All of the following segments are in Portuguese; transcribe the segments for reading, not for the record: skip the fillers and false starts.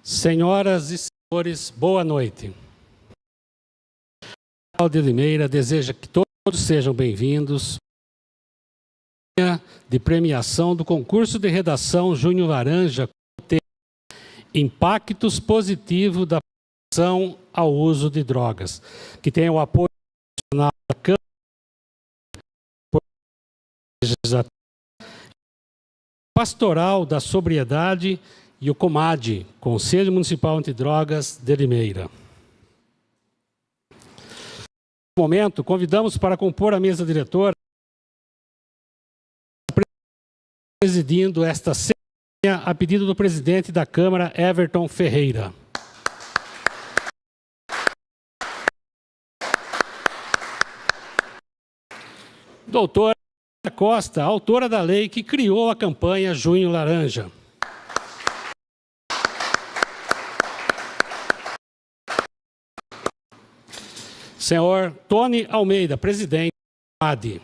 Senhoras e senhores, boa noite. O de Limeira deseja que todos sejam bem-vindos de premiação do concurso de redação Júnior Laranja com o tema Impactos Positivos da Proibição ao Uso de Drogas, que tem o apoio nacional da Câmara Legislativa, Pastoral da Sobriedade e o COMAD, Conselho Municipal Antidrogas de Limeira. No momento, convidamos para compor a mesa diretora, presidindo esta cerimônia a pedido do presidente da Câmara, Everton Ferreira. Doutora Costa, autora da lei que criou a campanha Junho Laranja. Senhor Tony Almeida, presidente da AD.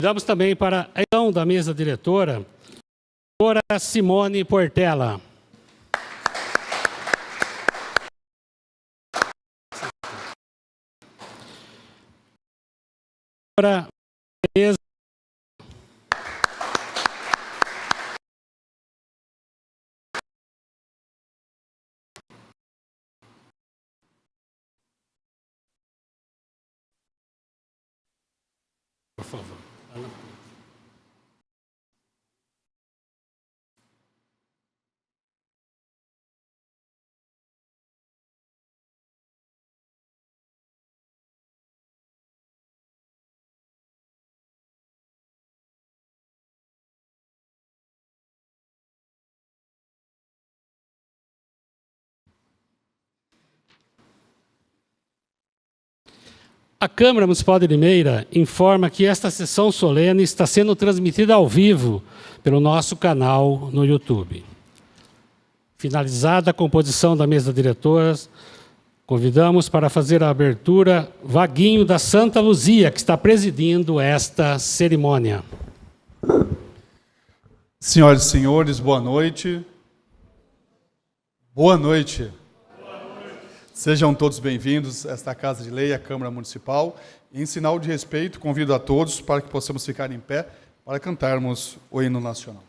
Damos também para a eleição da mesa diretora, a doutora Simone Portela. Doutora Tereza. Por favor. A Câmara Municipal de Limeira informa que esta sessão solene está sendo transmitida ao vivo pelo nosso canal no YouTube. Finalizada a composição da mesa diretora, convidamos para fazer a abertura Vaguinho da Santa Luzia, que está presidindo esta cerimônia. Senhoras e senhores, boa noite. Boa noite. Sejam todos bem-vindos a esta Casa de Lei, a Câmara Municipal. E, em sinal de respeito, convido a todos para que possamos ficar em pé para cantarmos o hino nacional.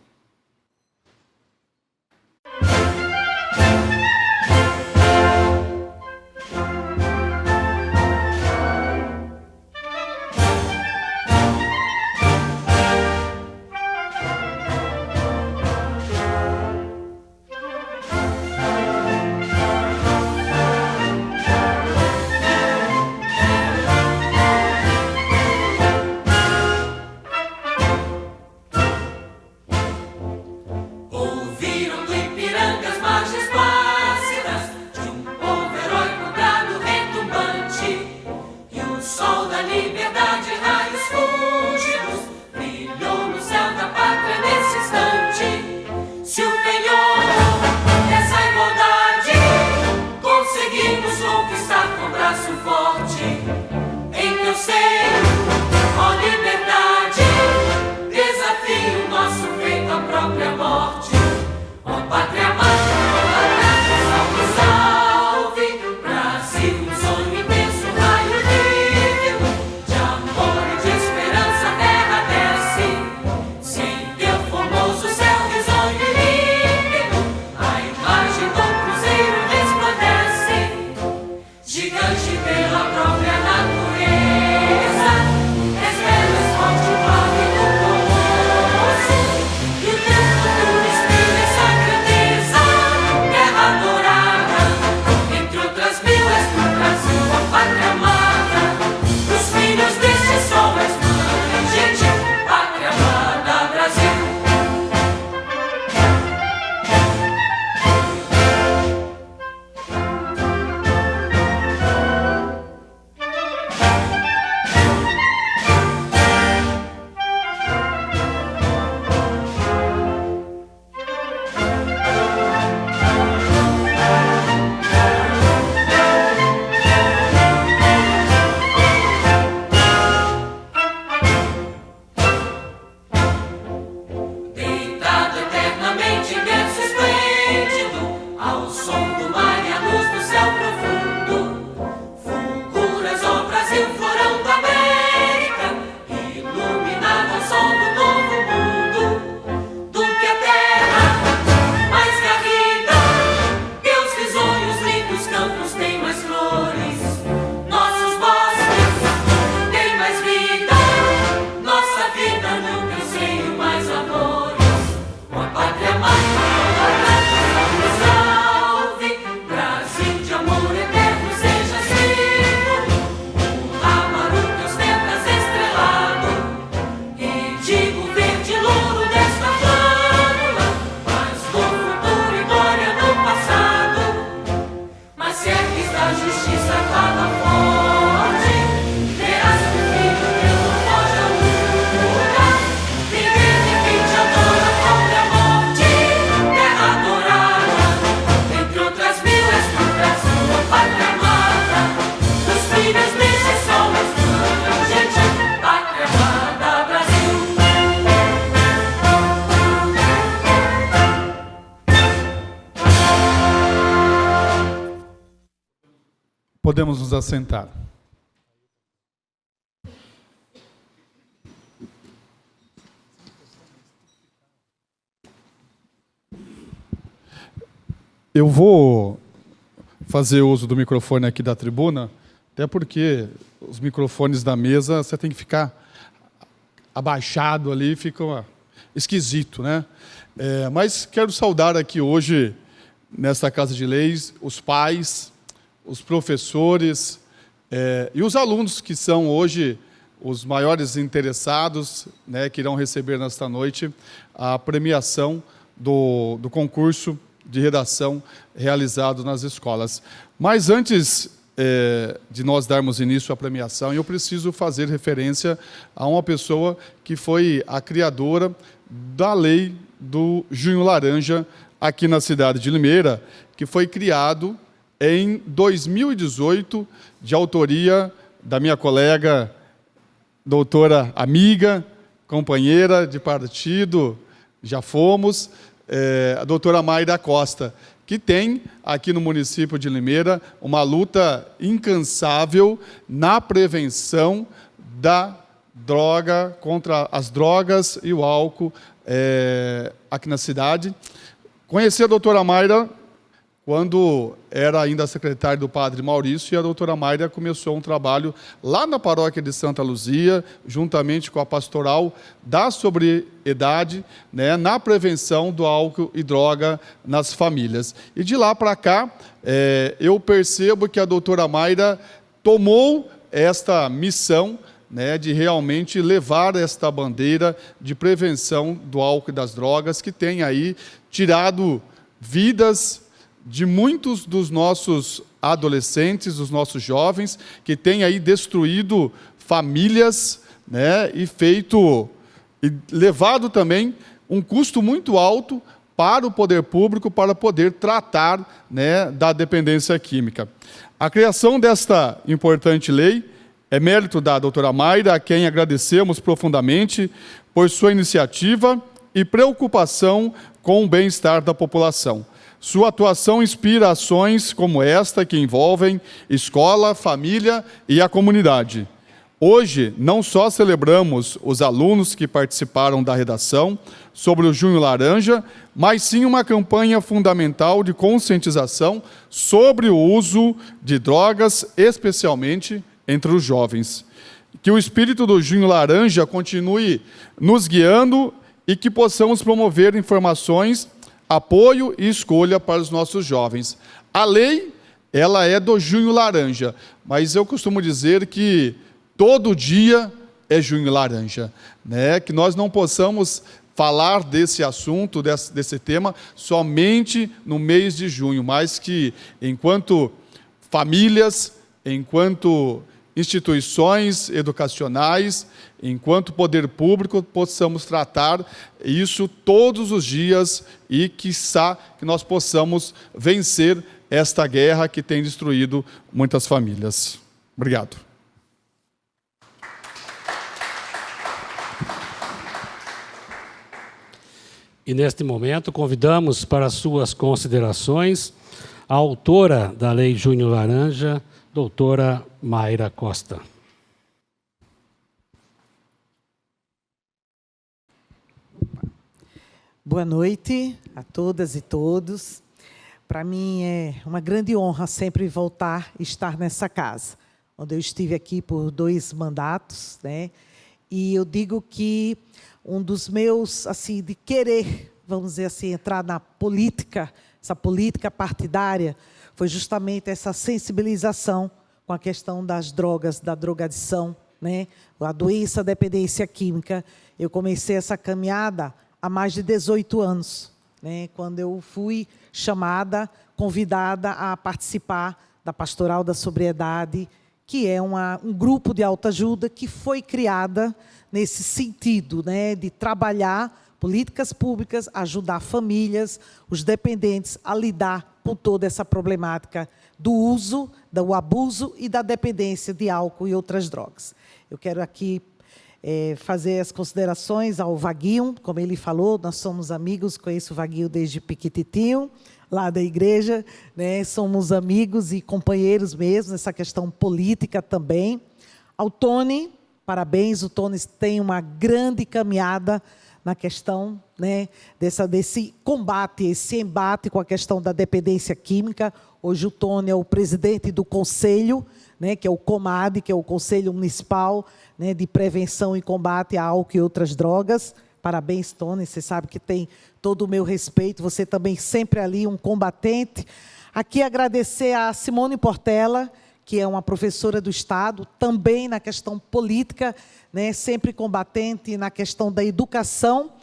Brasil, um sonho imenso, raio livre de amor. Podemos nos assentar. Eu vou fazer uso do microfone aqui da tribuna, até porque os microfones da mesa você tem que ficar abaixado ali, fica esquisito, né? Mas quero saudar aqui hoje, nesta Casa de Leis, os pais, os professores e os alunos que são hoje os maiores interessados, né, que irão receber nesta noite a premiação do concurso de redação realizado nas escolas. Mas antes de nós darmos início à premiação, eu preciso fazer referência a uma pessoa que foi a criadora da lei do Junho Laranja aqui na cidade de Limeira, que foi criado em 2018, de autoria da minha colega, doutora amiga, companheira de partido, já fomos, a doutora Mayra Costa, que tem aqui no município de Limeira uma luta incansável na prevenção da droga, contra as drogas e o álcool aqui na cidade. Conheci a doutora Mayra quando era ainda secretária do padre Maurício, e a doutora Mayra começou um trabalho lá na paróquia de Santa Luzia, juntamente com a pastoral da sobriedade, né, na prevenção do álcool e droga nas famílias. E de lá para cá, eu percebo que a doutora Mayra tomou esta missão, né, de realmente levar esta bandeira de prevenção do álcool e das drogas, que tem aí tirado vidas de muitos dos nossos adolescentes, dos nossos jovens, que têm aí destruído famílias, né, e levado também um custo muito alto para o poder público para poder tratar, né, da dependência química. A criação desta importante lei é mérito da doutora Mayra, a quem agradecemos profundamente por sua iniciativa e preocupação com o bem-estar da população. Sua atuação inspira ações como esta, que envolvem escola, família e a comunidade. Hoje, não só celebramos os alunos que participaram da redação sobre o Junho Laranja, mas sim uma campanha fundamental de conscientização sobre o uso de drogas, especialmente entre os jovens. Que o espírito do Junho Laranja continue nos guiando e que possamos promover informações, apoio e escolha para os nossos jovens. A lei, ela é do Junho Laranja, mas eu costumo dizer que todo dia é Junho Laranja, né? Que nós não possamos falar desse assunto, desse tema, somente no mês de junho, mas que, enquanto famílias, enquanto instituições educacionais, enquanto poder público, possamos tratar isso todos os dias e, quiçá, que nós possamos vencer esta guerra que tem destruído muitas famílias. Obrigado. E, neste momento, convidamos para suas considerações a autora da Lei Junho Laranja, doutora Mayra Costa. Boa noite a todas e todos. Para mim é uma grande honra sempre voltar e estar nessa casa, onde eu estive aqui por 2 mandatos, né? E eu digo que um dos meus, assim, de querer, vamos dizer assim, entrar na política, essa política partidária, foi justamente essa sensibilização com a questão das drogas, da drogadição, né? A doença, a dependência química. Eu comecei essa caminhada há mais de 18 anos, né? Quando eu fui chamada, convidada a participar da Pastoral da Sobriedade, que é um grupo de autoajuda que foi criada nesse sentido, né? De trabalhar políticas públicas, ajudar famílias, os dependentes a lidar com toda essa problemática do uso, do abuso e da dependência de álcool e outras drogas. Eu quero aqui fazer as considerações ao Vaguinho, como ele falou, nós somos amigos, conheço o Vaguinho desde piquititinho, lá da igreja, né? Somos amigos e companheiros mesmo, nessa questão política também. Ao Tony, parabéns, o Tony tem uma grande caminhada na questão, né, desse combate, esse embate com a questão da dependência química. Hoje o Tony é o presidente do conselho, né, que é o COMAD, que é o Conselho Municipal, né, de Prevenção e Combate a Álcool e Outras Drogas. Parabéns, Tony, você sabe que tem todo o meu respeito, você também sempre ali um combatente. Aqui agradecer a Simone Portela, que é uma professora do Estado, também na questão política, né, sempre combatente na questão da educação.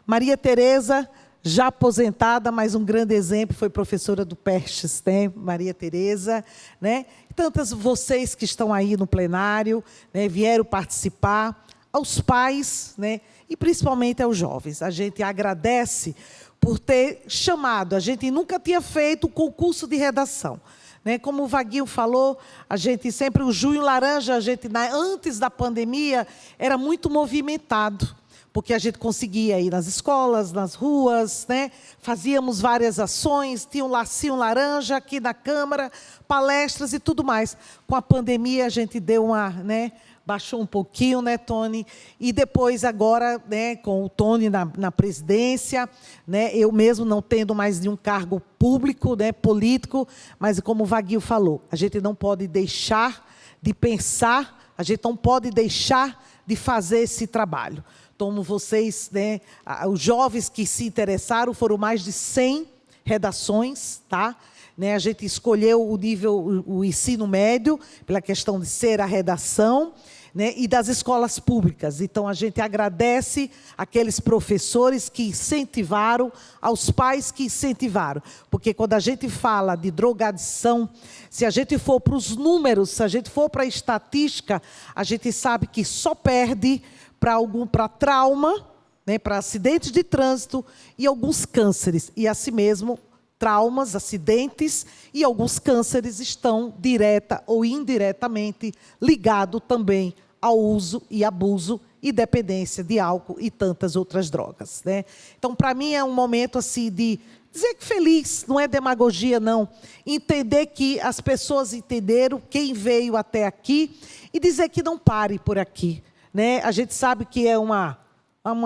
Maria Tereza, já aposentada, mas um grande exemplo, foi professora do Prestes, né, Maria Tereza, né? Tantas vocês que estão aí no plenário, né, vieram participar, aos pais, né, e principalmente aos jovens. A gente agradece por ter chamado, a gente nunca tinha feito o concurso de redação. Né, como o Vaguinho falou, a gente sempre, o Junho Laranja, a gente, antes da pandemia, era muito movimentado, porque a gente conseguia ir nas escolas, nas ruas, né, fazíamos várias ações, tinha um lacinho laranja aqui na Câmara, palestras e tudo mais. Com a pandemia, a gente deu uma, né, baixou um pouquinho, né, Tony? E depois, agora, né, com o Tony na presidência, né, eu mesmo não tendo mais nenhum cargo público, né, político, mas como o Vaguinho falou, a gente não pode deixar de pensar, a gente não pode deixar de fazer esse trabalho. Como vocês, né, os jovens que se interessaram, foram mais de 100 redações, tá? Né, a gente escolheu o nível, o ensino médio, pela questão de ser a redação, né, e das escolas públicas. Então, a gente agradece aqueles professores que incentivaram, aos pais que incentivaram. Porque quando a gente fala de drogadição, se a gente for para os números, se a gente for para a estatística, a gente sabe que só perde para trauma, né, para acidentes de trânsito e alguns cânceres. E assim mesmo, traumas, acidentes e alguns cânceres estão direta ou indiretamente ligados também ao uso e abuso e dependência de álcool e tantas outras drogas, né? Então, para mim, é um momento assim de dizer que feliz, não é demagogia, não. Entender que as pessoas entenderam, quem veio até aqui, e dizer que não pare por aqui, né? A gente sabe que é uma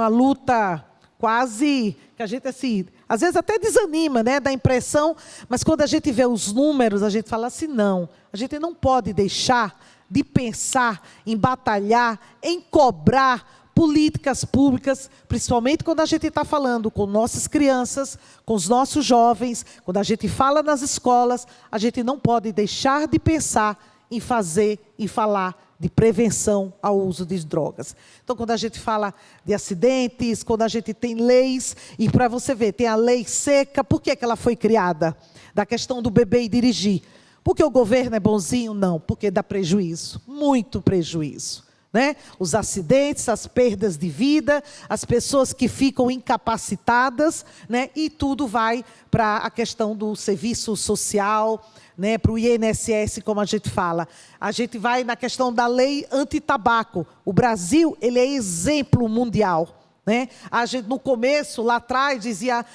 luta quase, que a gente assim, às vezes até desanima, né, dá impressão, mas quando a gente vê os números, a gente fala assim, não, a gente não pode deixar de pensar em batalhar, em cobrar políticas públicas, principalmente quando a gente está falando com nossas crianças, com os nossos jovens, quando a gente fala nas escolas, a gente não pode deixar de pensar em fazer e falar de prevenção ao uso de drogas. Então, quando a gente fala de acidentes, quando a gente tem leis, e para você ver, tem a lei seca, por que ela foi criada? Da questão do beber e dirigir. Porque o governo é bonzinho? Não, porque dá prejuízo, muito prejuízo. Né? Os acidentes, as perdas de vida, as pessoas que ficam incapacitadas, né? E tudo vai para a questão do serviço social, né? Para o INSS, como a gente fala. A gente vai na questão da lei anti-tabaco. O Brasil, ele é exemplo mundial. Né? A gente, no começo, lá atrás, dizia,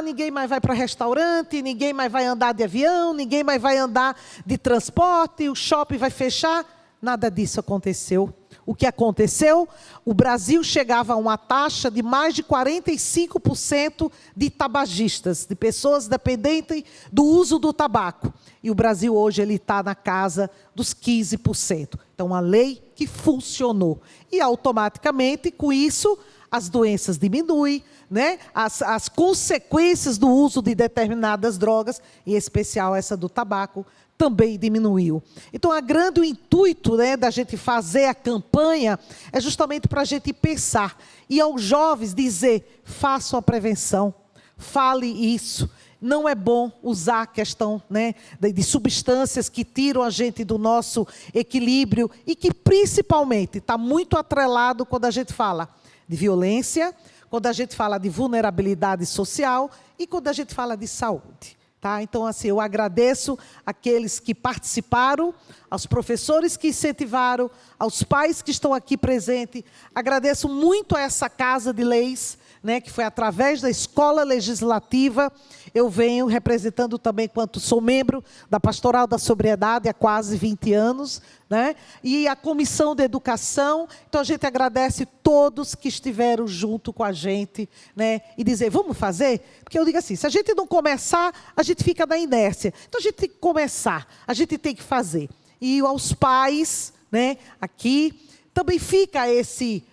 ninguém mais vai para restaurante, ninguém mais vai andar de avião, ninguém mais vai andar de transporte, o shopping vai fechar. Nada disso aconteceu. O que aconteceu? O Brasil chegava a uma taxa de mais de 45% de tabagistas, de pessoas dependentes do uso do tabaco. E o Brasil hoje está na casa dos 15%. Então, uma lei que funcionou. E automaticamente, com isso, as doenças diminuem, né? As consequências do uso de determinadas drogas, em especial essa do tabaco, também diminuiu. Então, o grande intuito, né, da gente fazer a campanha é justamente para a gente pensar. E aos jovens dizer, façam a prevenção, fale isso. Não é bom usar a questão, né, de substâncias que tiram a gente do nosso equilíbrio e que, principalmente, está muito atrelado quando a gente fala de violência, quando a gente fala de vulnerabilidade social e quando a gente fala de saúde. Tá? Então, assim, eu agradeço aqueles que participaram, aos professores que incentivaram, aos pais que estão aqui presentes. Agradeço muito a essa Casa de Leis, né, que foi através da Escola Legislativa. Eu venho representando também, quanto sou membro da Pastoral da Sobriedade há quase 20 anos, né, e a Comissão de Educação. Então, a gente agradece todos que estiveram junto com a gente, né, e dizer, vamos fazer? Porque eu digo assim, se a gente não começar, a gente fica na inércia. Então, a gente tem que começar, a gente tem que fazer. E aos pais, né, aqui, também fica esse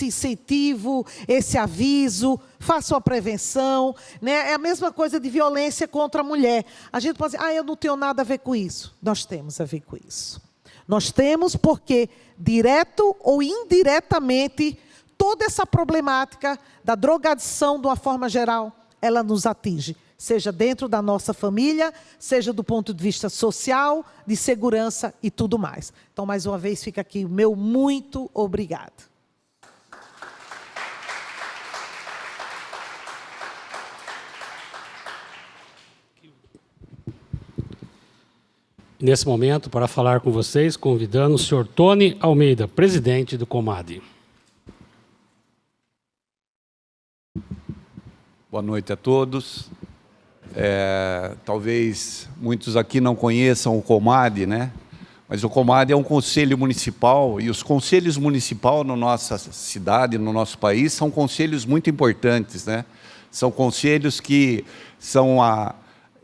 incentivo, esse aviso, façam a prevenção, né? É a mesma coisa de violência contra a mulher. A gente pode dizer, eu não tenho nada a ver com isso. Nós temos a ver com isso. Nós temos porque, direto ou indiretamente, toda essa problemática da drogadição, de uma forma geral, ela nos atinge. Seja dentro da nossa família, seja do ponto de vista social, de segurança e tudo mais. Então, mais uma vez, fica aqui o meu muito obrigado. Nesse momento, para falar com vocês, convidando o senhor Tony Almeida, presidente do Comad. Boa noite a todos. Talvez muitos aqui não conheçam o Comad, né? Mas o Comad é um conselho municipal, e os conselhos municipais na nossa cidade, no nosso país, são conselhos muito importantes, né? São conselhos que são a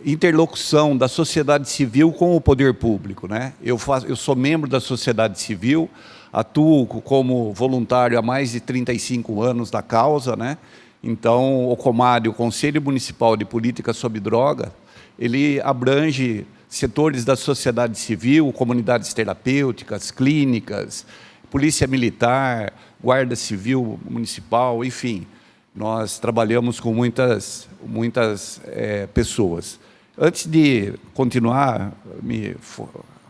interlocução da sociedade civil com o poder público, né? Eu sou membro da sociedade civil, atuo como voluntário há mais de 35 anos da causa, né? Então, o Comad, o Conselho Municipal de Política sobre Droga, ele abrange setores da sociedade civil, comunidades terapêuticas, clínicas, polícia militar, guarda civil municipal, enfim. Nós trabalhamos com muitas pessoas. Antes de continuar, me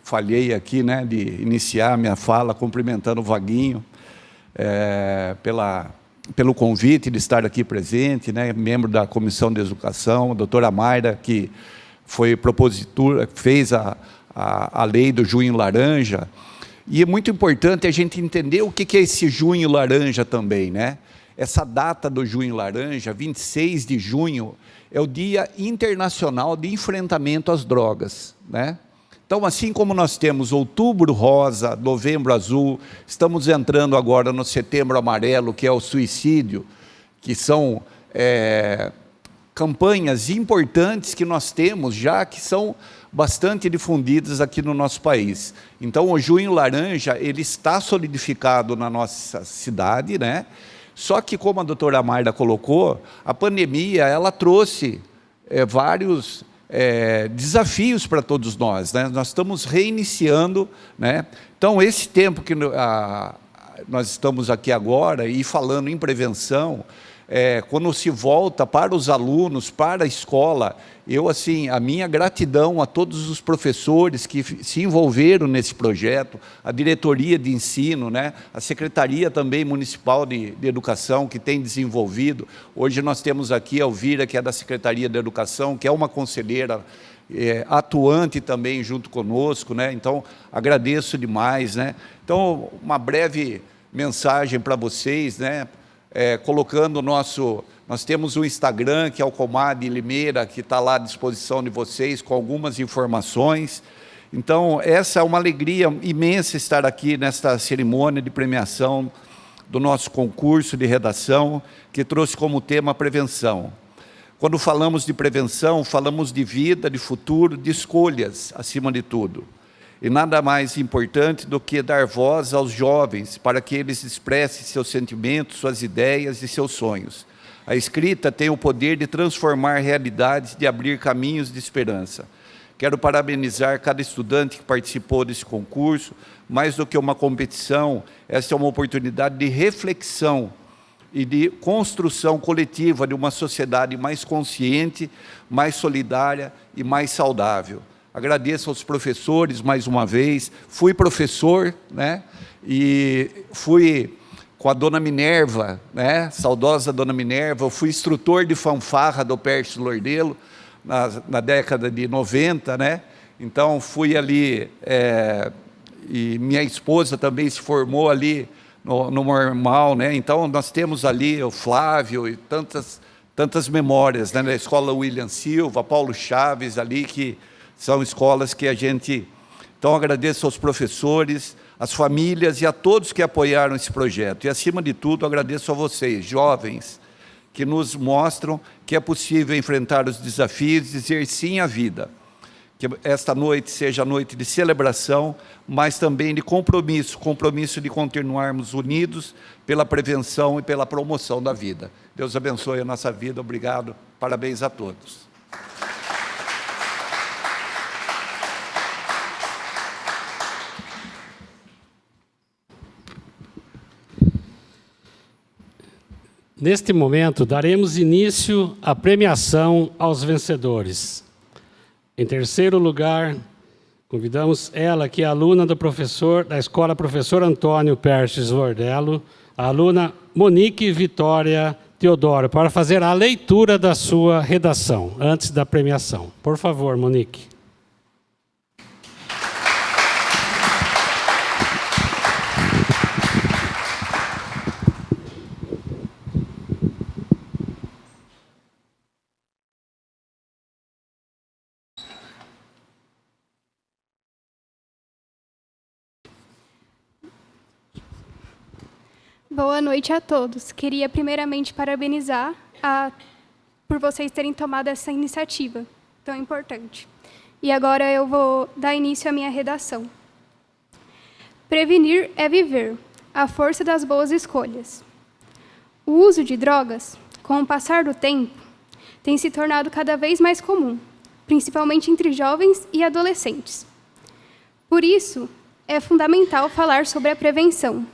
falhei aqui, né, de iniciar minha fala cumprimentando o Vaguinho pelo convite de estar aqui presente, né, membro da Comissão de Educação, a doutora Mayra, que foi propositura, fez a lei do Junho Laranja. E é muito importante a gente entender o que é esse Junho Laranja também, né? Essa data do Junho Laranja, 26 de junho, é o Dia Internacional de Enfrentamento às Drogas, né? Então, assim como nós temos Outubro Rosa, Novembro Azul, estamos entrando agora no Setembro Amarelo, que é o suicídio, que são campanhas importantes que nós temos já, que são bastante difundidas aqui no nosso país. Então, o Junho Laranja, ele está solidificado na nossa cidade, né? Só que, como a doutora Mayra colocou, a pandemia, ela trouxe vários desafios para todos nós, né? Nós estamos reiniciando, né? Então, esse tempo que nós estamos aqui agora e falando em prevenção, quando se volta para os alunos, para a escola, a minha gratidão a todos os professores que se envolveram nesse projeto, a diretoria de ensino, né? A Secretaria também Municipal de Educação, que tem desenvolvido. Hoje nós temos aqui a Elvira, que é da Secretaria de Educação, que é uma conselheira atuante também junto conosco, né? Então, agradeço demais, né? Então, uma breve mensagem para vocês, né? Colocando nós temos o Instagram, que é o Comad Limeira, que está lá à disposição de vocês, com algumas informações. Então, essa é uma alegria imensa estar aqui nesta cerimônia de premiação do nosso concurso de redação, que trouxe como tema prevenção. Quando falamos de prevenção, falamos de vida, de futuro, de escolhas, acima de tudo. E nada mais importante do que dar voz aos jovens para que eles expressem seus sentimentos, suas ideias e seus sonhos. A escrita tem o poder de transformar realidades, de abrir caminhos de esperança. Quero parabenizar cada estudante que participou desse concurso. Mais do que uma competição, essa é uma oportunidade de reflexão e de construção coletiva de uma sociedade mais consciente, mais solidária e mais saudável. Agradeço aos professores mais uma vez. Fui professor, né? E fui com a dona Minerva, né? Saudosa dona Minerva. Eu fui instrutor de fanfarra do Pércio Lordelo na década de 90, né? Então, fui ali e minha esposa também se formou ali no normal, né? Então, nós temos ali o Flávio e tantas memórias, né? Na escola William Silva, Paulo Chaves, ali, que são escolas que a gente... Então, agradeço aos professores, às famílias e a todos que apoiaram esse projeto. E, acima de tudo, agradeço a vocês, jovens, que nos mostram que é possível enfrentar os desafios e dizer sim à vida. Que esta noite seja noite de celebração, mas também de compromisso de continuarmos unidos pela prevenção e pela promoção da vida. Deus abençoe a nossa vida, obrigado, parabéns a todos. Neste momento, daremos início à premiação aos vencedores. Em terceiro lugar, convidamos ela, que é aluna da Escola Professor Antônio Perches Vordello, a aluna Monique Vitória Teodoro, para fazer a leitura da sua redação, antes da premiação. Por favor, Monique. Boa noite a todos. Queria primeiramente parabenizar por vocês terem tomado essa iniciativa tão importante. E agora eu vou dar início à minha redação. Prevenir é viver, a força das boas escolhas. O uso de drogas, com o passar do tempo, tem se tornado cada vez mais comum, principalmente entre jovens e adolescentes. Por isso, é fundamental falar sobre a prevenção.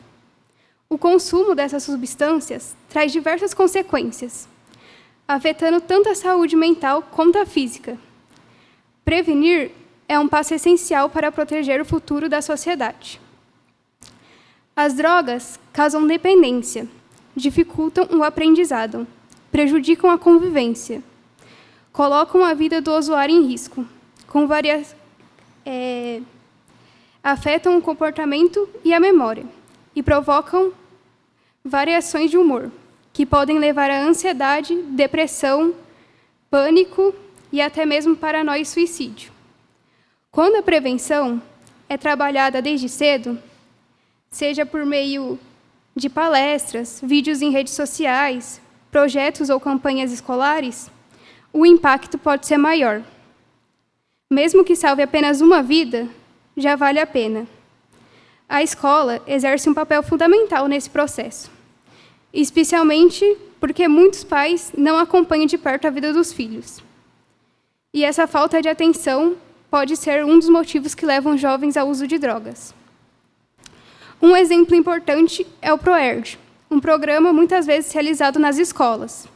O consumo dessas substâncias traz diversas consequências, afetando tanto a saúde mental quanto a física. Prevenir é um passo essencial para proteger o futuro da sociedade. As drogas causam dependência, dificultam o aprendizado, prejudicam a convivência, colocam a vida do usuário em risco, afetam o comportamento e a memória, e provocam variações de humor, que podem levar à ansiedade, depressão, pânico e até mesmo paranoia e suicídio. Quando a prevenção é trabalhada desde cedo, seja por meio de palestras, vídeos em redes sociais, projetos ou campanhas escolares, o impacto pode ser maior. Mesmo que salve apenas uma vida, já vale a pena. A escola exerce um papel fundamental nesse processo, especialmente porque muitos pais não acompanham de perto a vida dos filhos. E essa falta de atenção pode ser um dos motivos que levam jovens ao uso de drogas. Um exemplo importante é o ProERD, um programa muitas vezes realizado nas escolas.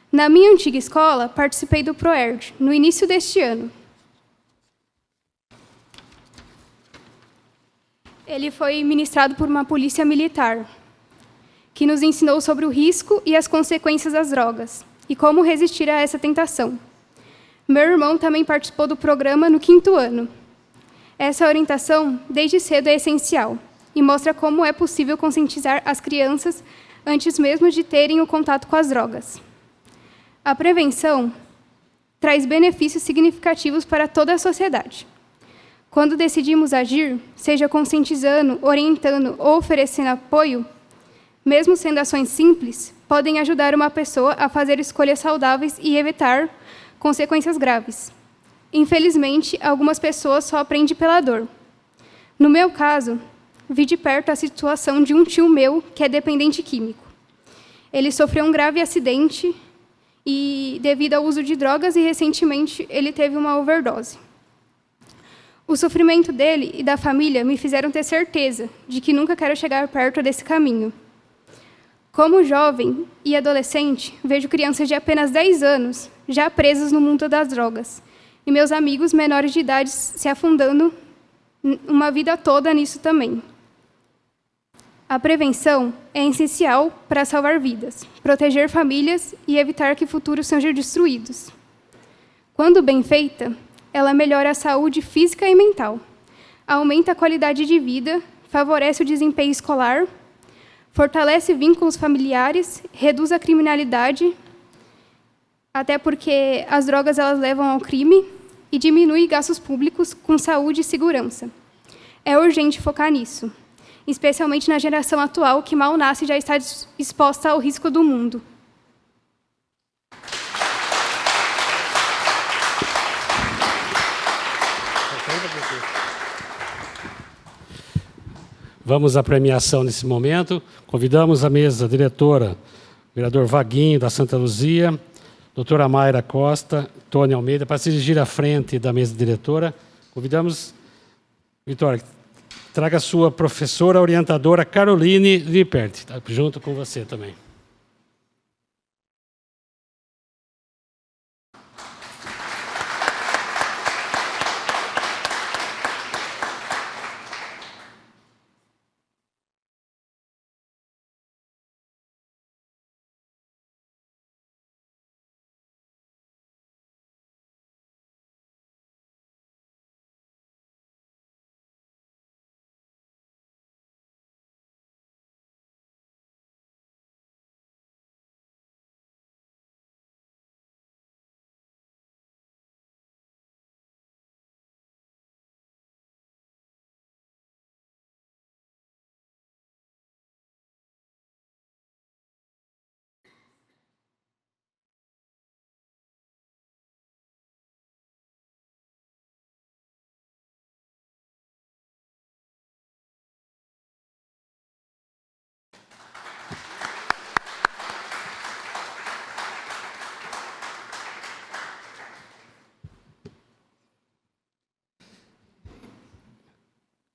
Na minha antiga escola, participei do ProERD, no início deste ano. Ele foi ministrado por uma polícia militar, que nos ensinou sobre o risco e as consequências das drogas, e como resistir a essa tentação. Meu irmão também participou do programa no 5º ano. Essa orientação, desde cedo, é essencial, e mostra como é possível conscientizar as crianças antes mesmo de terem o contato com as drogas. A prevenção traz benefícios significativos para toda a sociedade. Quando decidimos agir, seja conscientizando, orientando ou oferecendo apoio, mesmo sendo ações simples, podem ajudar uma pessoa a fazer escolhas saudáveis e evitar consequências graves. Infelizmente, algumas pessoas só aprendem pela dor. No meu caso, vi de perto a situação de um tio meu que é dependente químico. Ele sofreu um grave acidente e, devido ao uso de drogas, e recentemente ele teve uma overdose. O sofrimento dele e da família me fizeram ter certeza de que nunca quero chegar perto desse caminho. Como jovem e adolescente, vejo crianças de apenas 10 anos já presas no mundo das drogas, e meus amigos menores de idade se afundando uma vida toda nisso também. A prevenção é essencial para salvar vidas, proteger famílias e evitar que futuros sejam destruídos. Quando bem feita, ela melhora a saúde física e mental, aumenta a qualidade de vida, favorece o desempenho escolar, fortalece vínculos familiares, reduz a criminalidade, até porque as drogas elas levam ao crime, e diminui gastos públicos com saúde e segurança. É urgente focar nisso, especialmente na geração atual, que mal nasce e já está exposta ao risco do mundo. Vamos à premiação nesse momento. Convidamos a mesa diretora, o vereador Vaguinho, da Santa Luzia, doutora Mayra Costa, Tony Almeida, para se dirigir à frente da mesa diretora. Convidamos, Vitória, traga a sua professora orientadora, Caroline Lippert, junto com você também.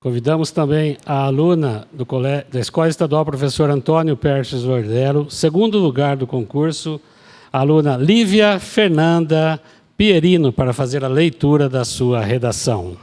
Convidamos também a aluna da Escola Estadual Professor Antônio Perches Ordelo, segundo lugar do concurso, a aluna Lívia Fernanda Pierino, para fazer a leitura da sua redação.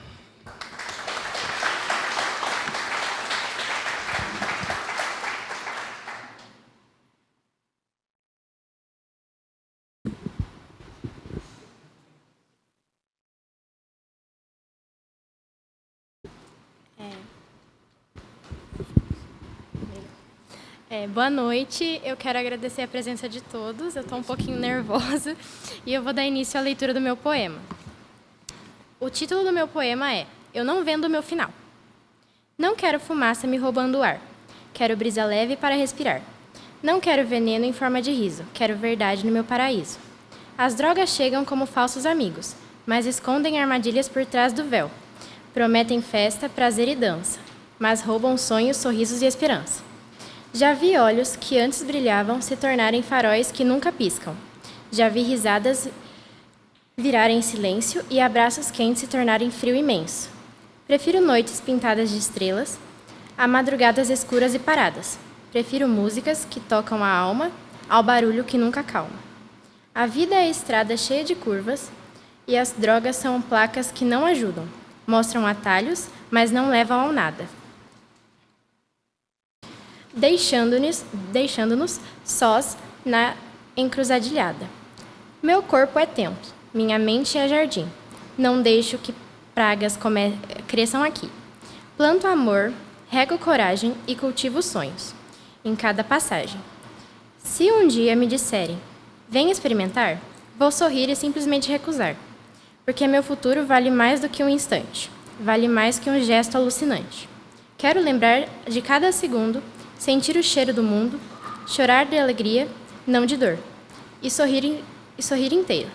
Boa noite, eu quero agradecer a presença de todos, eu estou um pouquinho nervosa e eu vou dar início à leitura do meu poema. O título do meu poema é Eu Não Vendo o Meu Final. Não quero fumaça me roubando o ar, quero brisa leve para respirar. Não quero veneno em forma de riso, quero verdade no meu paraíso. As drogas chegam como falsos amigos, mas escondem armadilhas por trás do véu. Prometem festa, prazer e dança, mas roubam sonhos, sorrisos e esperança. Já vi olhos que antes brilhavam se tornarem faróis que nunca piscam. Já vi risadas virarem silêncio e abraços quentes se tornarem frio imenso. Prefiro noites pintadas de estrelas a madrugadas escuras e paradas. Prefiro músicas que tocam a alma ao barulho que nunca calma. A vida é estrada cheia de curvas e as drogas são placas que não ajudam. Mostram atalhos, mas não levam ao nada. Deixando-nos sós na encruzilhada. Meu corpo é templo, minha mente é jardim. Não deixo que pragas cresçam aqui. Planto amor, rego coragem e cultivo sonhos, em cada passagem. Se um dia me disserem, vem experimentar, vou sorrir e simplesmente recusar. Porque meu futuro vale mais do que um instante, vale mais que um gesto alucinante. Quero lembrar de cada segundo, sentir o cheiro do mundo, chorar de alegria, não de dor, e sorrir inteiro,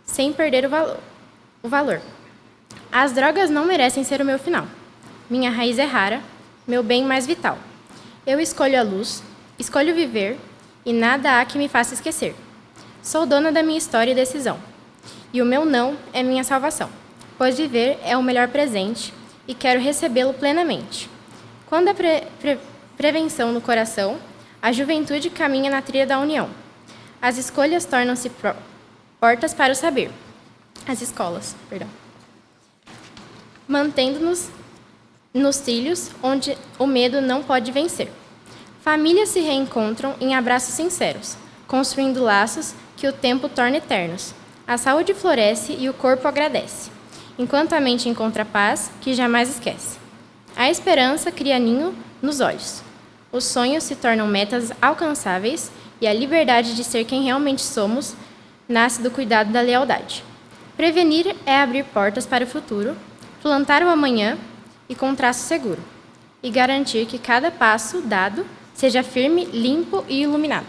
sem perder o valor. As drogas não merecem ser o meu final. Minha raiz é rara, meu bem mais vital. Eu escolho a luz, escolho viver, e nada há que me faça esquecer. Sou dona da minha história e decisão, e o meu não é minha salvação, pois viver é o melhor presente, e quero recebê-lo plenamente. Quando a prevenção no coração, a juventude caminha na trilha da união. As escolhas tornam-se portas para o saber. As escolas, mantendo-nos nos trilhos onde o medo não pode vencer. Famílias se reencontram em abraços sinceros, construindo laços que o tempo torna eternos. A saúde floresce e o corpo agradece. enquanto a mente encontra paz, que jamais esquece. A esperança cria ninho nos olhos. Os sonhos se tornam metas alcançáveis e a liberdade de ser quem realmente somos nasce do cuidado da lealdade. Prevenir é abrir portas para o futuro, plantar o amanhã e com traço seguro, e garantir que cada passo dado seja firme, limpo e iluminado.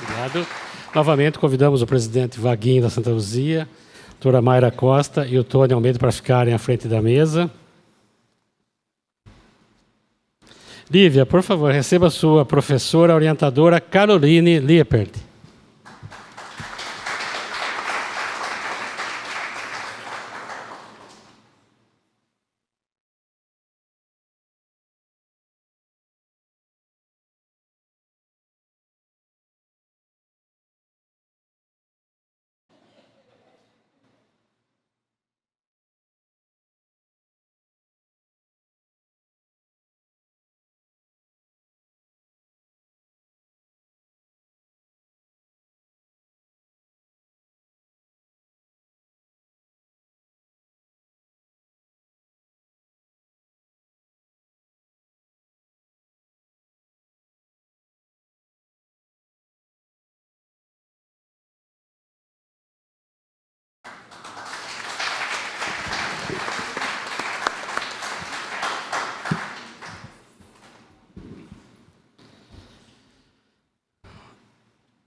Obrigado. Novamente, convidamos o presidente Vaguinho da Santa Luzia, a doutora Mayra Costa e o Tony Almeida para ficarem à frente da mesa. Lívia, por favor, receba a sua professora orientadora Caroline Liepert.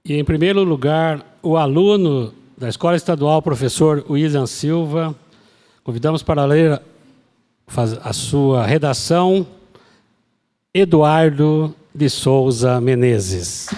E, em primeiro lugar, o aluno da Escola Estadual, professor William Silva, convidamos para ler a sua redação, Eduardo de Souza Menezes.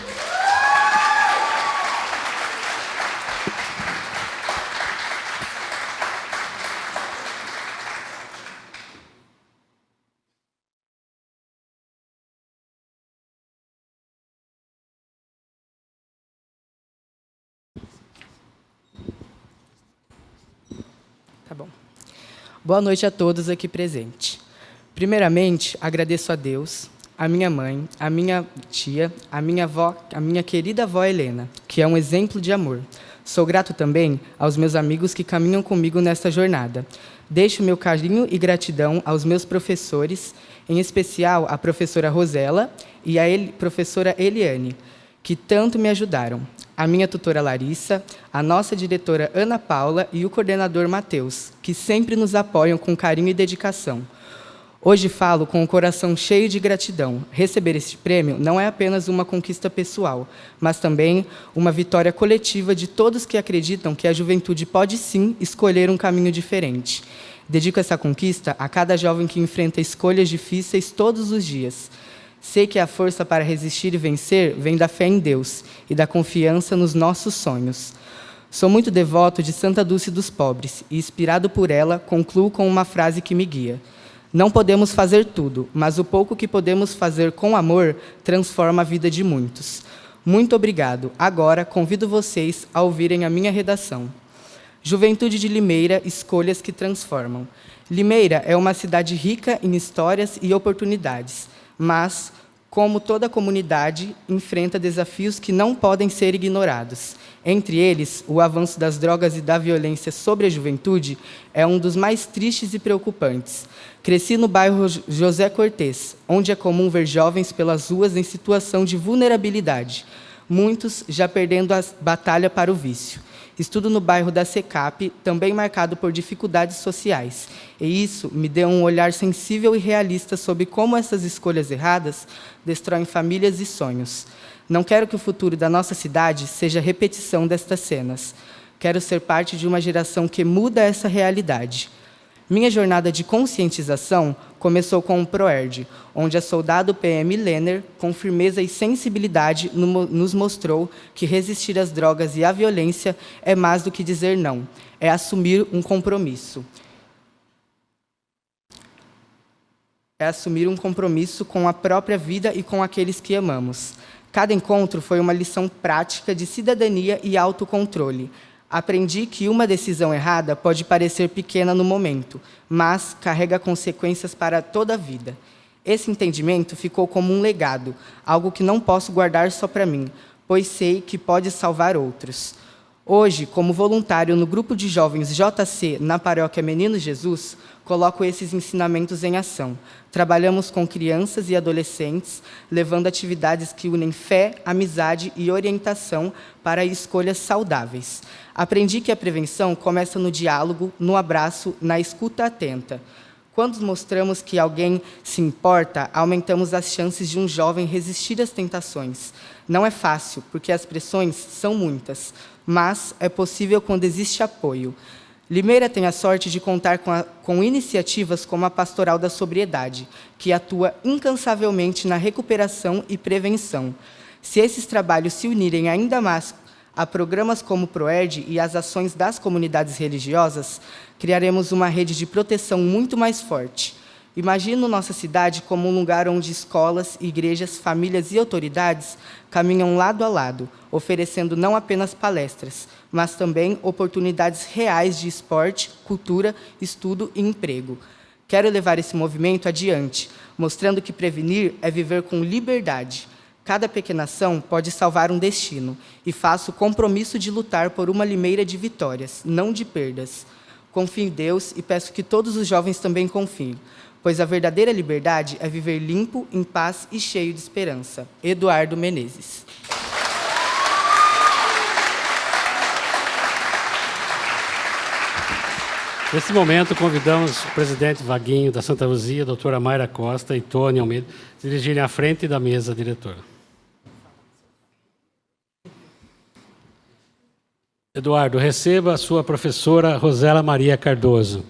Tá bom. Boa noite a todos aqui presentes. Primeiramente, agradeço a Deus, a minha mãe, a minha tia, a minha avó, a minha querida avó Helena, que é um exemplo de amor. Sou grato também aos meus amigos que caminham comigo nesta jornada. Deixo meu carinho e gratidão aos meus professores, em especial a professora Rosela e a professora Eliane, que tanto me ajudaram. A minha tutora Larissa, a nossa diretora Ana Paula e o coordenador Matheus, que sempre nos apoiam com carinho e dedicação. Hoje falo com o coração cheio de gratidão. Receber este prêmio não é apenas uma conquista pessoal, mas também uma vitória coletiva de todos que acreditam que a juventude pode sim escolher um caminho diferente. Dedico essa conquista a cada jovem que enfrenta escolhas difíceis todos os dias. Sei que a força para resistir e vencer vem da fé em Deus e da confiança nos nossos sonhos. Sou muito devoto de Santa Dulce dos Pobres e, inspirado por ela, concluo com uma frase que me guia. Não podemos fazer tudo, mas o pouco que podemos fazer com amor transforma a vida de muitos. Muito obrigado. Agora, convido vocês a ouvirem a minha redação. Juventude de Limeira, escolhas que transformam. Limeira é uma cidade rica em histórias e oportunidades, mas, como toda comunidade, enfrenta desafios que não podem ser ignorados. Entre eles, o avanço das drogas e da violência sobre a juventude é um dos mais tristes e preocupantes. Cresci no bairro José Cortês, onde é comum ver jovens pelas ruas em situação de vulnerabilidade, muitos já perdendo a batalha para o vício. Estudo no bairro da Secap, também marcado por dificuldades sociais, e isso me deu um olhar sensível e realista sobre como essas escolhas erradas destroem famílias e sonhos. Não quero que o futuro da nossa cidade seja repetição destas cenas. Quero ser parte de uma geração que muda essa realidade. Minha jornada de conscientização começou com o ProERD, onde a soldado PM Lenner, com firmeza e sensibilidade, nos mostrou que resistir às drogas e à violência é mais do que dizer não, é assumir um compromisso. É assumir um compromisso com a própria vida e com aqueles que amamos. Cada encontro foi uma lição prática de cidadania e autocontrole. Aprendi que uma decisão errada pode parecer pequena no momento, mas carrega consequências para toda a vida. Esse entendimento ficou como um legado, algo que não posso guardar só para mim, pois sei que pode salvar outros. Hoje, como voluntário no grupo de jovens JC na paróquia Menino Jesus, coloco esses ensinamentos em ação. Trabalhamos com crianças e adolescentes, levando atividades que unem fé, amizade e orientação para escolhas saudáveis. Aprendi que a prevenção começa no diálogo, no abraço, na escuta atenta. Quando mostramos que alguém se importa, aumentamos as chances de um jovem resistir às tentações. Não é fácil, porque as pressões são muitas, mas é possível quando existe apoio. Limeira tem a sorte de contar com iniciativas como a Pastoral da Sobriedade, que atua incansavelmente na recuperação e prevenção. Se esses trabalhos se unirem ainda mais a programas como o PROERD e as ações das comunidades religiosas, criaremos uma rede de proteção muito mais forte. Imagino nossa cidade como um lugar onde escolas, igrejas, famílias e autoridades caminham lado a lado, oferecendo não apenas palestras, mas também oportunidades reais de esporte, cultura, estudo e emprego. Quero levar esse movimento adiante, mostrando que prevenir é viver com liberdade. Cada pequena ação pode salvar um destino, e faço o compromisso de lutar por uma Limeira de vitórias, não de perdas. Confio em Deus e peço que todos os jovens também confiem, pois a verdadeira liberdade é viver limpo, em paz e cheio de esperança. Eduardo Menezes. Nesse momento, convidamos o presidente Vaguinho da Santa Luzia, a doutora Mayra Costa e Tony Almeida, se dirigirem à frente da mesa diretora. Eduardo, receba a sua professora Rosela Maria Cardoso.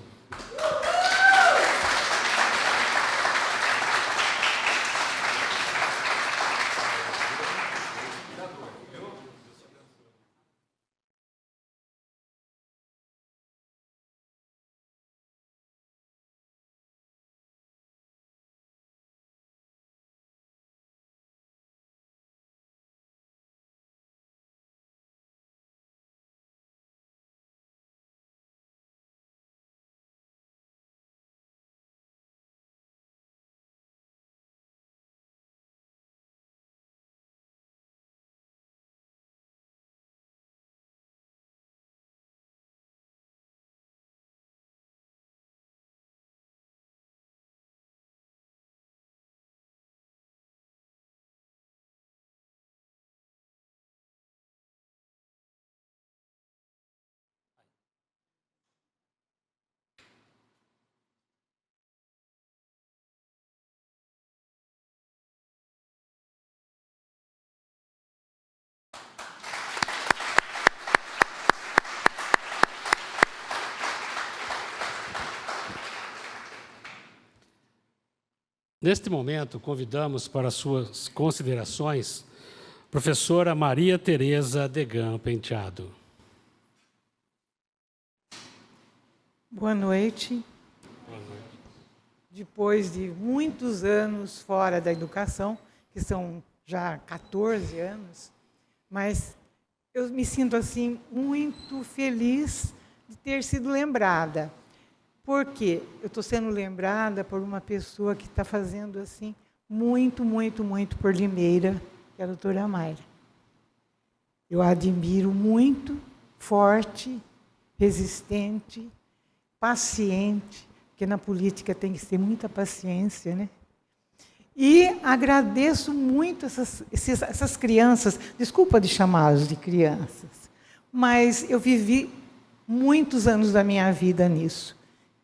Neste momento, convidamos para suas considerações professora Maria Tereza Degan Penteado. Boa noite. Boa noite. Depois de muitos anos fora da educação, que são já 14 anos, mas eu me sinto assim muito feliz de ter sido lembrada. Porque eu estou sendo lembrada por uma pessoa que está fazendo assim muito, muito, muito por Limeira, que é a doutora Mayra. Eu a admiro muito, forte, resistente, paciente, porque na política tem que ter muita paciência, né? E agradeço muito essas crianças, desculpa de chamá-los de crianças, mas eu vivi muitos anos da minha vida nisso.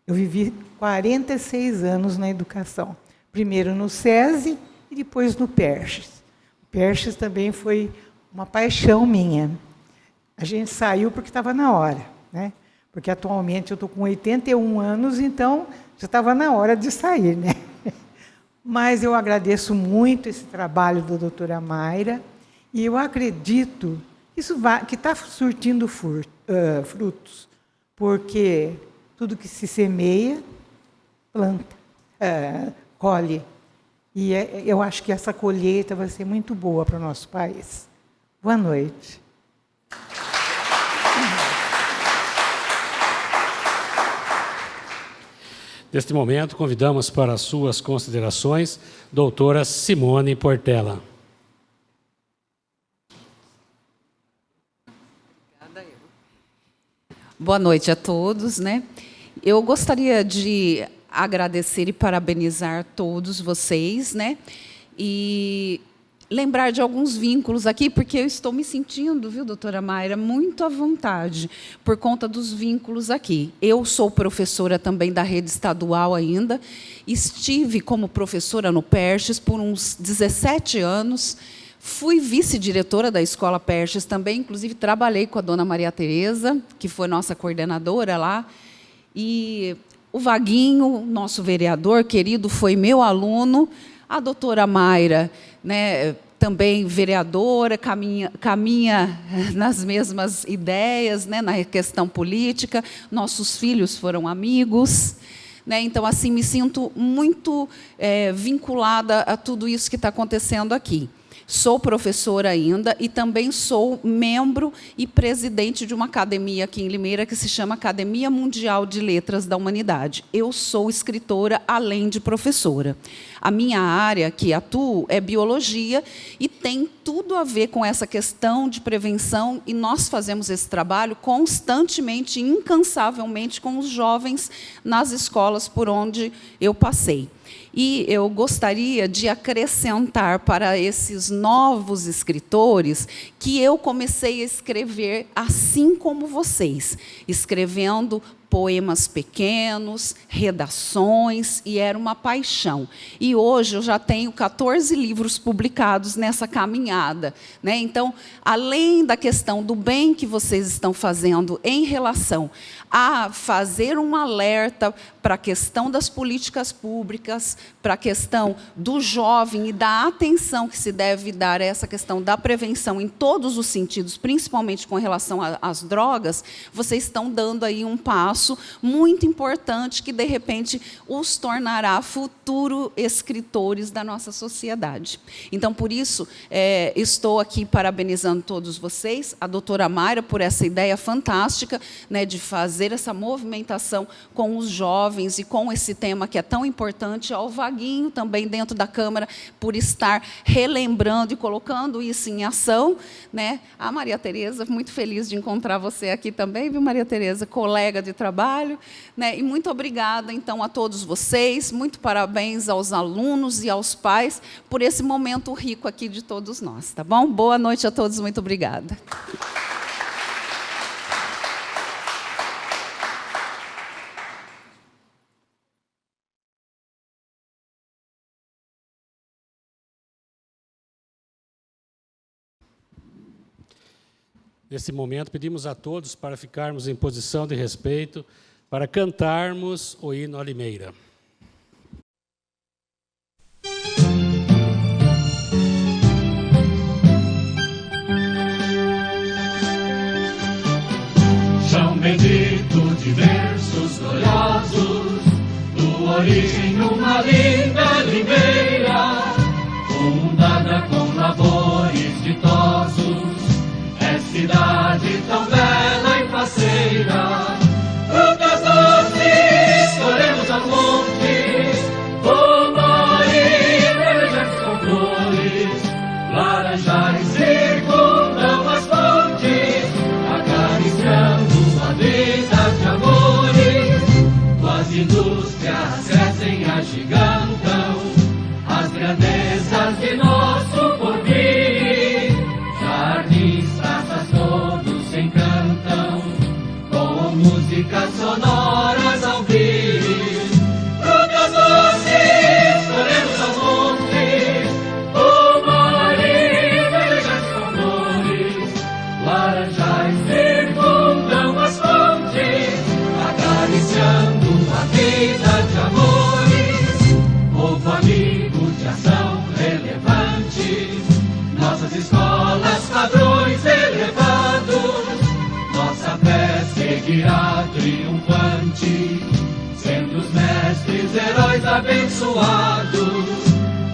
Eu vivi 46 anos na educação, primeiro no SESI e depois no PERCHES. O PERCHES também foi uma paixão minha. A gente saiu porque estava na hora, né? Porque atualmente eu estou com 81 anos, então já estava na hora de sair, né? Mas eu agradeço muito esse trabalho da doutora Mayra e eu acredito que está surtindo frutos, porque tudo que se semeia, planta, colhe. E eu acho que essa colheita vai ser muito boa para o nosso país. Boa noite. Neste momento, convidamos para as suas considerações doutora Simone Portela. Boa noite a todos, né? Eu gostaria de agradecer e parabenizar todos vocês, né? E lembrar de alguns vínculos aqui, porque eu estou me sentindo, viu, doutora Mayra, muito à vontade, por conta dos vínculos aqui. Eu sou professora também da rede estadual ainda, estive como professora no Perches por uns 17 anos, fui vice-diretora da Escola Perches também, inclusive trabalhei com a dona Maria Tereza, que foi nossa coordenadora lá, e o Vaguinho, nosso vereador querido, foi meu aluno, a doutora Mayra, né, também vereadora, caminha nas mesmas ideias, né, na questão política. Nossos filhos foram amigos, né, então, assim, me sinto muito vinculada a tudo isso que está acontecendo aqui. Sou professora ainda e também sou membro e presidente de uma academia aqui em Limeira que se chama Academia Mundial de Letras da Humanidade. Eu sou escritora, além de professora. A minha área que atuo é biologia e tem tudo a ver com essa questão de prevenção, e nós fazemos esse trabalho constantemente, incansavelmente, com os jovens nas escolas por onde eu passei. E eu gostaria de acrescentar para esses novos escritores que eu comecei a escrever assim como vocês, escrevendo poemas pequenos, redações, e era uma paixão. E hoje eu já tenho 14 livros publicados nessa caminhada, né? Então, além da questão do bem que vocês estão fazendo em relação a fazer um alerta para a questão das políticas públicas, para a questão do jovem e da atenção que se deve dar a essa questão da prevenção em todos os sentidos, principalmente com relação às drogas, vocês estão dando aí um passo muito importante que, de repente, os tornará futuros escritores da nossa sociedade. Então, por isso, estou aqui parabenizando todos vocês, a doutora Mayra, por essa ideia fantástica, né, de fazer essa movimentação com os jovens e com esse tema que é tão importante, ao Vaguinho também dentro da Câmara, por estar relembrando e colocando isso em ação, né? A Maria Tereza, muito feliz de encontrar você aqui também, viu, Maria Tereza, colega de trabalho, né? E muito obrigada, então, a todos vocês, muito parabéns aos alunos e aos pais por esse momento rico aqui de todos nós, tá bom? Boa noite a todos, muito obrigada. Nesse momento, pedimos a todos para ficarmos em posição de respeito, para cantarmos o hino à Limeira. Chão bendito de versos gloriosos, tua origem uma linda Limeira, fundada com labores ditosos, cidade tão bela e faceira, frutas doces, corremos aos montes, pomores, verdejantes com flores, laranjais circundam as fontes, acariciando a vida de amores, as indústrias crescem, agigantam, as grandezas de nosso porvir, jardins, todos se encantam com músicas sonoras ao vir. Frutas doces, corremos aos montes, pomores, verdejantes com flores, laranjais circundam as fontes, acariciando a vida de amores. Povo amigo de ação relevante, nossas escolas, padrões elevados, nossa fé seguirá triunfante, sendo os mestres heróis abençoados.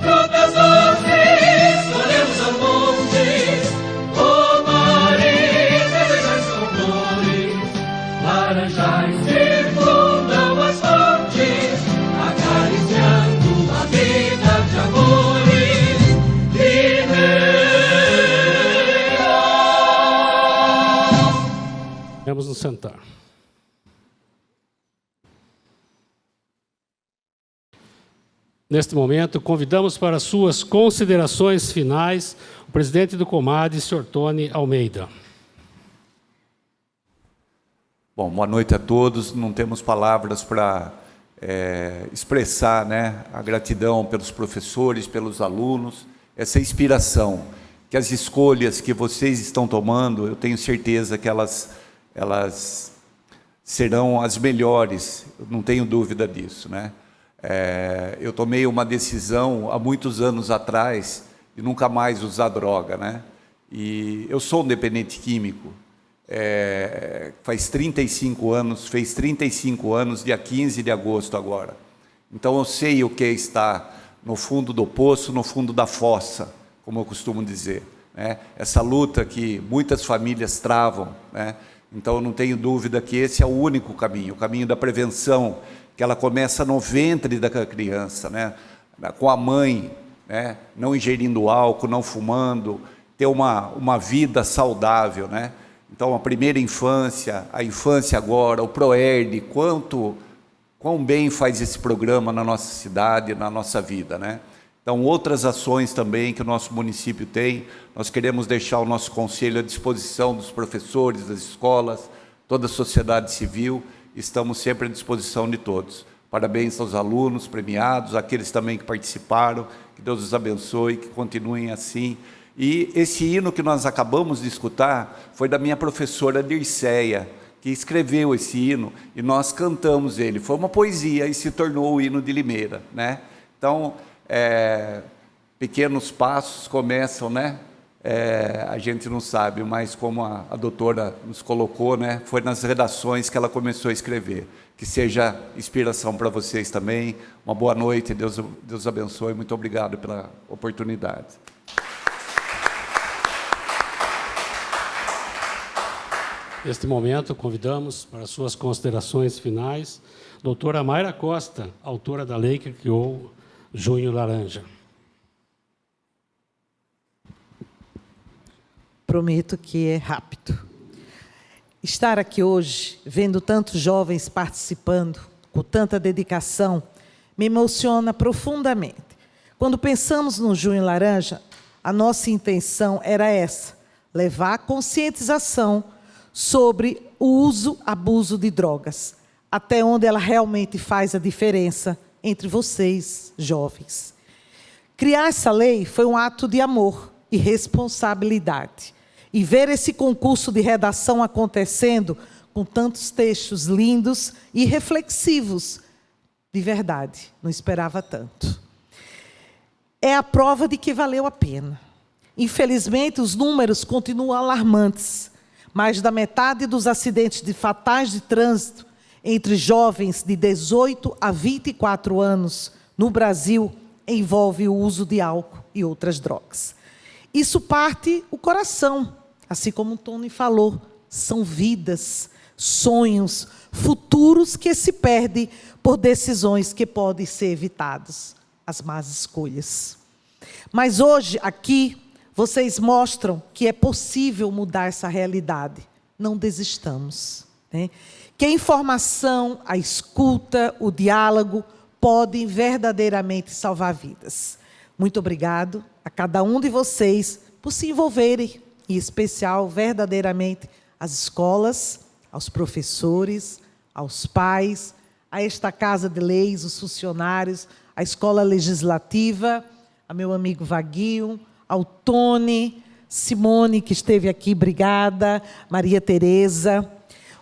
Frutas doces, colhemos aos montes, pomores, verdejantes com flores, laranjais circundam as fontes, acariciando a vida de amores. Vamos nos sentar. Neste momento, convidamos para suas considerações finais o presidente do Comad, Sr. Tony Almeida. Bom, boa noite a todos. Não temos palavras para expressar, né, a gratidão pelos professores, pelos alunos, essa inspiração, que as escolhas que vocês estão tomando, eu tenho certeza que elas serão as melhores, eu não tenho dúvida disso, né? Eu tomei uma decisão há muitos anos atrás de nunca mais usar droga, né? E eu sou um dependente químico, faz 35 anos, fez 35 anos, dia 15 de agosto agora. Então eu sei o que é estar no fundo do poço, no fundo da fossa, como eu costumo dizer, né? Essa luta que muitas famílias travam, né? Então eu não tenho dúvida que esse é o único caminho, o caminho da prevenção, que ela começa no ventre da criança, né? Com a mãe, né? Não ingerindo álcool, não fumando, ter uma vida saudável, né? Então, a primeira infância, a infância agora, o ProERD, quão bem faz esse programa na nossa cidade, na nossa vida, né? Então, outras ações também que o nosso município tem, nós queremos deixar o nosso conselho à disposição dos professores, das escolas, toda a sociedade civil, estamos sempre à disposição de todos. Parabéns aos alunos premiados, aqueles também que participaram, que Deus os abençoe, que continuem assim. E esse hino que nós acabamos de escutar foi da minha professora Dirceia, que escreveu esse hino, e nós cantamos ele. Foi uma poesia e se tornou o hino de Limeira, né? Então, pequenos passos começam, né? A gente não sabe, mas como a doutora nos colocou, né? Foi nas redações que ela começou a escrever. Que seja inspiração para vocês também. Uma boa noite, Deus abençoe. Muito obrigado pela oportunidade. Neste momento, convidamos para suas considerações finais a doutora Mayra Costa, autora da lei que criou Junho Laranja. Prometo que é rápido. Estar aqui hoje, vendo tantos jovens participando, com tanta dedicação, me emociona profundamente. Quando pensamos no Junho Laranja, a nossa intenção era essa, levar a conscientização sobre o uso, abuso de drogas, até onde ela realmente faz a diferença entre vocês, jovens. Criar essa lei foi um ato de amor e responsabilidade. E ver esse concurso de redação acontecendo com tantos textos lindos e reflexivos, de verdade, não esperava tanto. É a prova de que valeu a pena. Infelizmente, os números continuam alarmantes. Mais da metade dos acidentes fatais de trânsito entre jovens de 18 a 24 anos no Brasil envolve o uso de álcool e outras drogas. Isso parte o coração, assim como o Tony falou, são vidas, sonhos, futuros que se perdem por decisões que podem ser evitadas, as más escolhas. Mas hoje, aqui, vocês mostram que é possível mudar essa realidade. Não desistamos, né? Que a informação, a escuta, o diálogo podem verdadeiramente salvar vidas. Muito obrigado a cada um de vocês por se envolverem, em especial, verdadeiramente, às escolas, aos professores, aos pais, a esta Casa de Leis, os funcionários, a Escola Legislativa, a meu amigo Vaguinho, ao Tony, Simone, que esteve aqui, obrigada, Maria Tereza.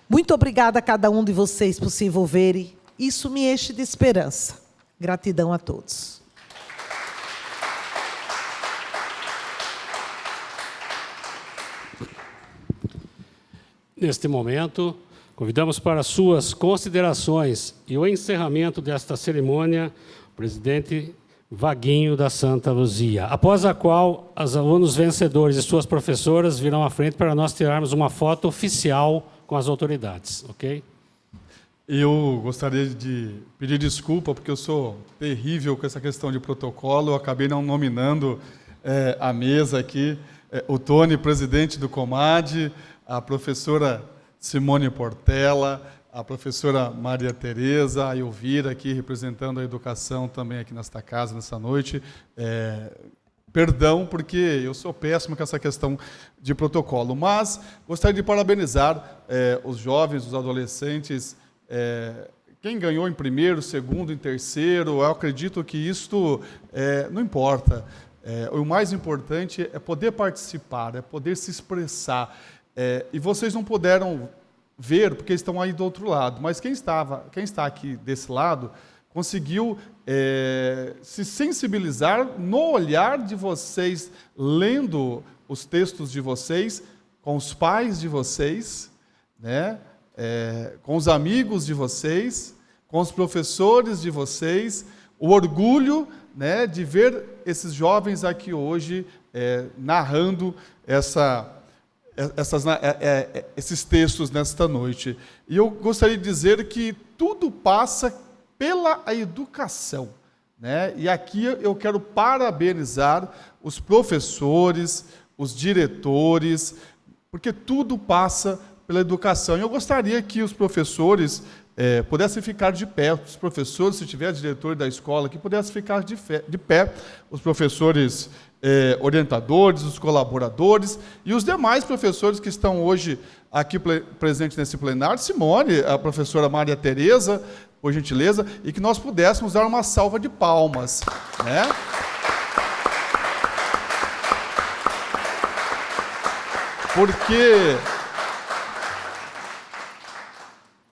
Muito obrigada a cada um de vocês por se envolverem. Isso me enche de esperança. Gratidão a todos. Neste momento, convidamos para suas considerações e o encerramento desta cerimônia o presidente Vaguinho da Santa Luzia, após a qual os alunos vencedores e suas professoras virão à frente para nós tirarmos uma foto oficial com as autoridades, ok? Eu gostaria de pedir desculpa, porque eu sou terrível com essa questão de protocolo, eu acabei não nominando a mesa aqui, o Tony, presidente do Comad, a professora Simone Portela, a professora Maria Tereza, a Elvira, aqui representando a educação também aqui nesta casa, nessa noite. Perdão, porque eu sou péssimo com essa questão de protocolo, mas gostaria de parabenizar os jovens, os adolescentes, quem ganhou em primeiro, segundo, em terceiro. Eu acredito que isto não importa. O mais importante é poder participar, é poder se expressar. E vocês não puderam ver, porque estão aí do outro lado, mas quem está aqui desse lado conseguiu se sensibilizar no olhar de vocês, lendo os textos de vocês, com os pais de vocês, né? Com os amigos de vocês, com os professores de vocês, o orgulho, né, de ver esses jovens aqui hoje narrando esses textos nesta noite. E eu gostaria de dizer que tudo passa pela educação, né? E aqui eu quero parabenizar os professores, os diretores, porque tudo passa pela educação. E eu gostaria que os professores pudessem ficar de pé, os professores, se tiver diretor da escola, que pudessem ficar de pé, os professores orientadores, os colaboradores e os demais professores que estão hoje aqui presentes nesse plenário, Simone, a professora Maria Tereza, por gentileza, e que nós pudéssemos dar uma salva de palmas, né? Porque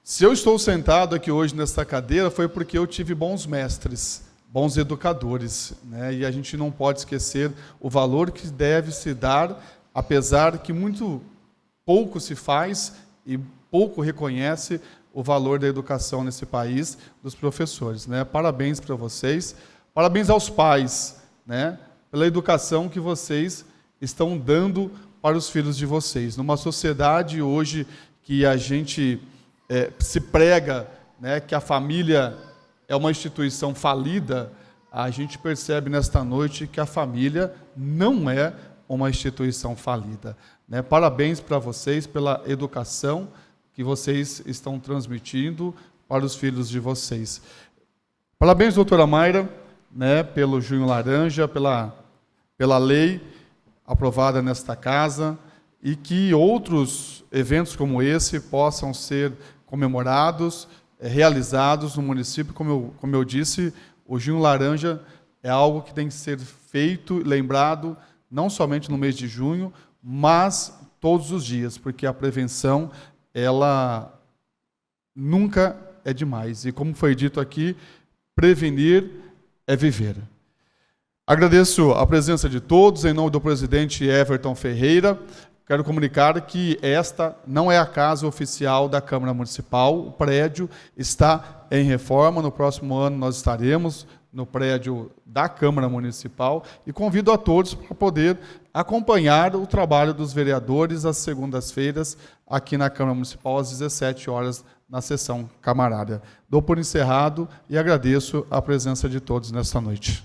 se eu estou sentado aqui hoje nesta cadeira foi porque eu tive bons mestres, bons educadores, né? E a gente não pode esquecer o valor que deve se dar, apesar que muito pouco se faz e pouco reconhece o valor da educação nesse país, dos professores, né? Parabéns para vocês, parabéns aos pais, né? Pela educação que vocês estão dando para os filhos de vocês. Numa sociedade hoje que a gente se prega, né, que a família é uma instituição falida, a gente percebe nesta noite que a família não é uma instituição falida, né? Parabéns para vocês pela educação que vocês estão transmitindo para os filhos de vocês. Parabéns, doutora Mayra, né, pelo Junho Laranja, pela lei aprovada nesta casa, e que outros eventos como esse possam ser comemorados, realizados no município. Como eu disse, o Junho Laranja é algo que tem que ser feito, lembrado, não somente no mês de junho, mas todos os dias, porque a prevenção, ela nunca é demais. E como foi dito aqui, prevenir é viver. Agradeço a presença de todos, em nome do presidente Everton Ferreira. Quero comunicar que esta não é a casa oficial da Câmara Municipal. O prédio está em reforma. No próximo ano nós estaremos no prédio da Câmara Municipal e convido a todos para poder acompanhar o trabalho dos vereadores às segundas-feiras aqui na Câmara Municipal às 17 horas na sessão camarária. Dou por encerrado e agradeço a presença de todos nesta noite.